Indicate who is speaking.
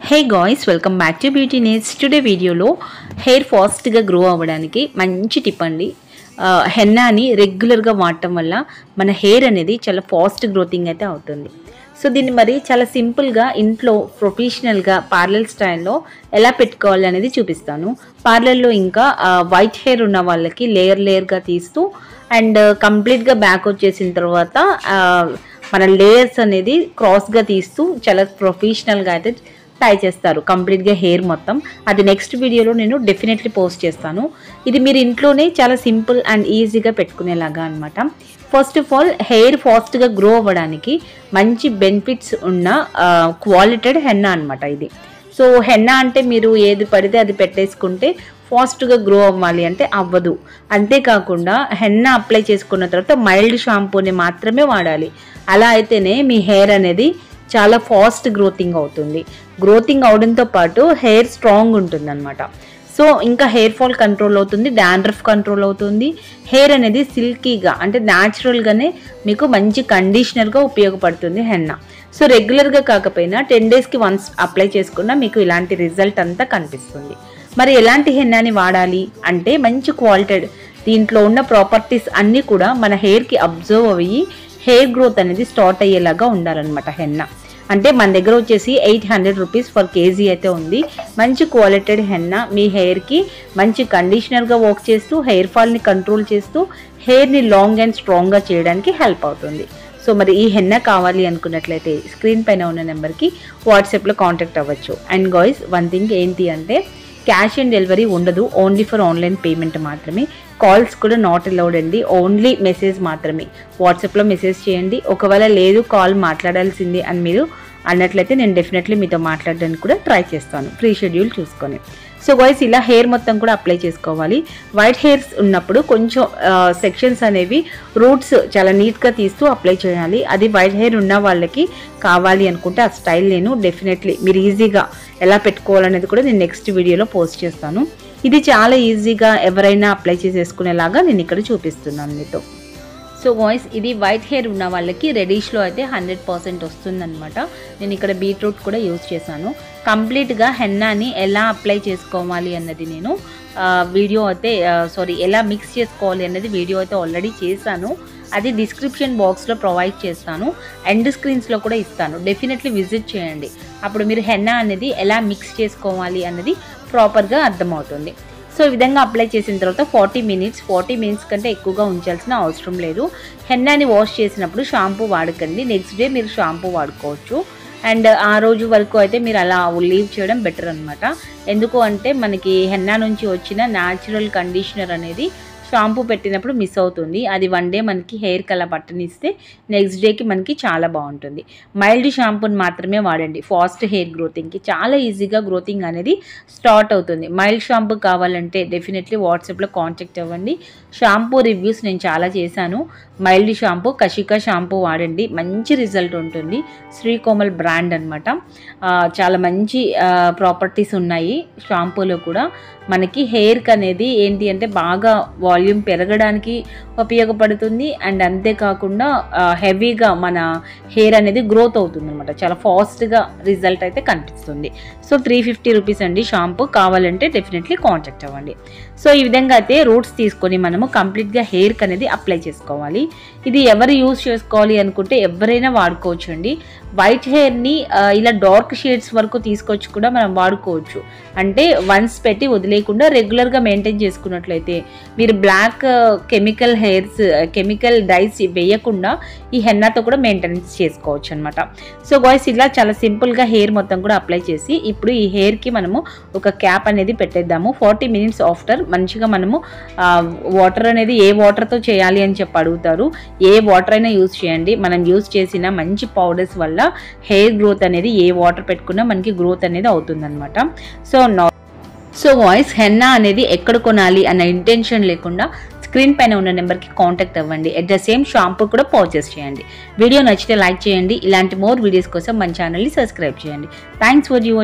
Speaker 1: Hey guys, welcome back to beauty needs. Today వీడియోలో hair ఫాస్ట్గా grow అవ్వడానికి మంచి టిప్ అండి. హెన్నాని రెగ్యులర్గా వాడటం వల్ల మన హెయిర్ అనేది చాలా ఫాస్ట్ గ్రోతింగ్ అయితే అవుతుంది. సో దీన్ని మరి చాలా సింపుల్గా ఇంట్లో ప్రొఫెషనల్గా పార్లర్ స్టైల్లో ఎలా పెట్టుకోవాలి అనేది చూపిస్తాను. పార్లర్లో ఇంకా వైట్ హెయిర్ ఉన్న వాళ్ళకి లేయర్గా తీస్తూ అండ్ కంప్లీట్గా బ్యాక్ వచ్చేసిన తర్వాత మన లేయర్స్ అనేది క్రాస్గా తీస్తూ చాలా ప్రొఫెషనల్గా అయితే ట్రై చేస్తారు కంప్లీట్గా హెయిర్ మొత్తం. అది నెక్స్ట్ వీడియోలో నేను డెఫినెట్లీ పోస్ట్ చేస్తాను. ఇది మీరు ఇంట్లోనే చాలా సింపుల్ అండ్ ఈజీగా పెట్టుకునేలాగా అనమాట. ఫస్ట్ ఆఫ్ ఆల్, హెయిర్ ఫాస్ట్గా గ్రో అవ్వడానికి మంచి బెనిఫిట్స్ ఉన్న క్వాలిటెడ్ హెన్నా అనమాట ఇది. సో హెన్నా అంటే మీరు ఏది పడితే అది పెట్టేసుకుంటే ఫాస్ట్గా గ్రో అవ్వాలి అంటే అవ్వదు. అంతేకాకుండా హెన్నా అప్లై చేసుకున్న తర్వాత మైల్డ్ షాంపూని మాత్రమే వాడాలి. అలా అయితేనే మీ హెయిర్ అనేది చాలా ఫాస్ట్ గ్రోతింగ్ అవుతుంది. గ్రోతింగ్ అవడంతో పాటు హెయిర్ స్ట్రాంగ్ ఉంటుంది అనమాట. సో ఇంకా హెయిర్ ఫాల్ కంట్రోల్ అవుతుంది, డాండ్రఫ్ కంట్రోల్ అవుతుంది. హెయిర్ అనేది సిల్కీగా అంటే న్యాచురల్గానే మీకు మంచి కండిషనర్గా ఉపయోగపడుతుంది హెన్నా. సో రెగ్యులర్గా కాకపోయినా 10 డేస్కి వన్స్ అప్లై చేసుకున్నా మీకు ఇలాంటి రిజల్ట్ అంతా కనిపిస్తుంది. మరి ఎలాంటి హెన్నాని వాడాలి అంటే మంచి క్వాలిటెడ్, దీంట్లో ఉన్న ప్రాపర్టీస్ అన్నీ కూడా మన హెయిర్కి అబ్జర్వ్ అయ్యి హెయిర్ గ్రోత్ అనేది స్టార్ట్ అయ్యేలాగా ఉండాలన్నమాట. హెన్నా అంటే మన దగ్గర వచ్చేసి 800 రూపీస్ ఫర్ కేజీ అయితే ఉంది. మంచి క్వాలిటెడ్ హెన్నా మీ హెయిర్కి మంచి కండిషనర్గా వర్క్ చేస్తూ హెయిర్ ఫాల్ని కంట్రోల్ చేస్తూ హెయిర్ని లాంగ్ అండ్ స్ట్రాంగ్గా చేయడానికి హెల్ప్ అవుతుంది. సో మరి ఈ హెన్నా కావాలి అనుకున్నట్లయితే స్క్రీన్ పైన ఉన్న నెంబర్కి వాట్సాప్లో కాంటాక్ట్ అవ్వచ్చు. అండ్ గాయ్స్, వన్ థింగ్ ఏంటి అంటే క్యాష్ ఆన్ డెలివరీ ఉండదు, ఓన్లీ ఫర్ ఆన్లైన్ పేమెంట్ మాత్రమే. కాల్స్ కూడా నాట్ అలౌడ్ అండి, ఓన్లీ మెసేజ్ మాత్రమే. వాట్సాప్లో మెసేజ్ చేయండి. ఒకవేళ లేదు కాల్ మాట్లాడాల్సింది అని మీరు అన్నట్లయితే నేను డెఫినెట్లీ మీతో మాట్లాడడానికి కూడా ట్రై చేస్తాను, ఫ్రీ షెడ్యూల్ చూసుకొని. సో గాయ్స్, ఇలా హెయిర్ మొత్తం కూడా అప్లై చేసుకోవాలి. వైట్ హెయిర్స్ ఉన్నప్పుడు కొంచెం సెక్షన్స్ అనేవి రూట్స్ చాలా నీట్గా తీస్తూ అప్లై చేయాలి. అది వైట్ హెయిర్ ఉన్న వాళ్ళకి కావాలి అనుకుంటే ఆ స్టైల్ నేను డెఫినెట్లీ మీరు ఈజీగా ఎలా పెట్టుకోవాలనేది కూడా నేను నెక్స్ట్ వీడియోలో పోస్ట్ చేస్తాను. ఇది చాలా ఈజీగా ఎవరైనా అప్లై చేసేసుకునేలాగా నేను ఇక్కడ చూపిస్తున్నాను మీతో. సో గాయ్స్, ఇది వైట్ హెయిర్ ఉన్న వాళ్ళకి రెడిష్లో అయితే 100% వస్తుందన్నమాట. నేను ఇక్కడ బీట్రూట్ కూడా యూజ్ చేశాను. కంప్లీట్గా హెన్నాని ఎలా అప్లై చేసుకోవాలి అన్నది నేను వీడియో అయితే ఎలా మిక్స్ చేసుకోవాలి అన్నది వీడియో అయితే ఆల్రెడీ చేశాను. అది డిస్క్రిప్షన్ బాక్స్లో ప్రొవైడ్ చేస్తాను, ఎండ్ స్క్రీన్స్లో కూడా ఇస్తాను. డెఫినెట్లీ విజిట్ చేయండి. అప్పుడు మీరు హెన్నా అనేది ఎలా మిక్స్ చేసుకోవాలి అన్నది ప్రాపర్గా అర్థమవుతుంది. సో ఈ విధంగా అప్లై చేసిన తర్వాత 40 మినిట్స్ కంటే ఎక్కువగా ఉంచాల్సిన అవసరం లేదు. హెన్నాని వాష్ చేసినప్పుడు షాంపూ వాడకండి, నెక్స్ట్ డే మీరు షాంపూ వాడుకోవచ్చు. అండ్ ఆ రోజు వరకు అయితే మీరు అలా లీవ్ చేయడం బెటర్ అనమాట. ఎందుకు అంటే మనకి హెన్నా నుంచి వచ్చిన న్యాచురల్ కండిషనర్ అనేది షాంపూ పెట్టినప్పుడు మిస్ అవుతుంది. అది 1 డే మనకి హెయిర్కి అలా పట్టనిస్తే నెక్స్ట్ డేకి మనకి చాలా బాగుంటుంది. మైల్డ్ షాంపూని మాత్రమే వాడండి ఫాస్ట్ హెయిర్ గ్రోతింగ్కి. చాలా ఈజీగా గ్రోతింగ్ అనేది స్టార్ట్ అవుతుంది. మైల్డ్ షాంపూ కావాలంటే డెఫినెట్లీ వాట్సాప్లో కాంటాక్ట్ అవ్వండి. షాంపూ రివ్యూస్ నేను చాలా చేశాను. మైల్డ్ షాంపూ కషికా షాంపూ వాడండి, మంచి రిజల్ట్ ఉంటుంది. శ్రీకోమల్ బ్రాండ్ అనమాట. చాలా మంచి ప్రాపర్టీస్ ఉన్నాయి షాంపూలో కూడా. మనకి హెయిర్కి అనేది ఏంటి అంటే బాగా వాల్యూమ్ పెరగడానికి ఉపయోగపడుతుంది. అండ్ అంతేకాకుండా హెవీగా మన హెయిర్ అనేది గ్రోత్ అవుతుంది అనమాట. చాలా ఫాస్ట్గా రిజల్ట్ అయితే కనిపిస్తుంది. సో 350 రూపీస్ అండి షాంపూ. కావాలంటే డెఫినెట్లీ కాంటాక్ట్ అవ్వండి. సో ఈ విధంగా అయితే రూట్స్ తీసుకొని మనము కంప్లీట్గా హెయిర్కి అనేది అప్లై చేసుకోవాలి. ఇది ఎవరు యూజ్ చేసుకోవాలి అనుకుంటే ఎవరైనా వాడుకోవచ్చు అండి. వైట్ హెయిర్ని ఇలా డార్క్ షేడ్స్ వరకు తీసుకొచ్చి కూడా మనం వాడుకోవచ్చు. అంటే వన్స్ పెట్టి వదిలేకుండా రెగ్యులర్గా మెయింటైన్ చేసుకున్నట్లయితే మీరు బ్లాక్ కెమికల్ డైస్ వేయకుండా ఈ హెన్నాతో కూడా మెయింటెనెన్స్ చేసుకోవచ్చు అనమాట. సో గాయ్స్, ఇలా చాలా సింపుల్గా హెయిర్ మొత్తం కూడా అప్లై చేసి ఇప్పుడు ఈ హెయిర్కి మనము ఒక క్యాప్ అనేది పెట్టేద్దాము. 40 మినిట్స్ ఆఫ్టర్ మంచిగా మనము వాటర్ అనేది ఏ వాటర్తో చేయాలి అని చెప్పి అడుగుతారు. ఏ వాటర్ అయినా యూజ్ చేయండి. మనం యూజ్ చేసిన మంచి పౌడర్స్ వల్ల హెయిర్ గ్రోత్ అనేది ఏ వాటర్ పెట్టుకున్నా మనకి గ్రోత్ అనేది అవుతుందన్నమాట. సో వాయిస్, హెన్నా అనేది ఎక్కడ కొనాలి అన్న ఇంటెన్షన్ లేకుండా స్క్రీన్ పైన ఉన్న నెంబర్కి కాంటాక్ట్ అవ్వండి. అట్ ద సేమ్ షాంపూ కూడా పర్చేస్ చేయండి. వీడియో నచ్చితే లైక్ చేయండి. ఇలాంటి మోర్ వీడియోస్ కోసం మన ఛానల్ని సబ్స్క్రైబ్ చేయండి. Thanks for you.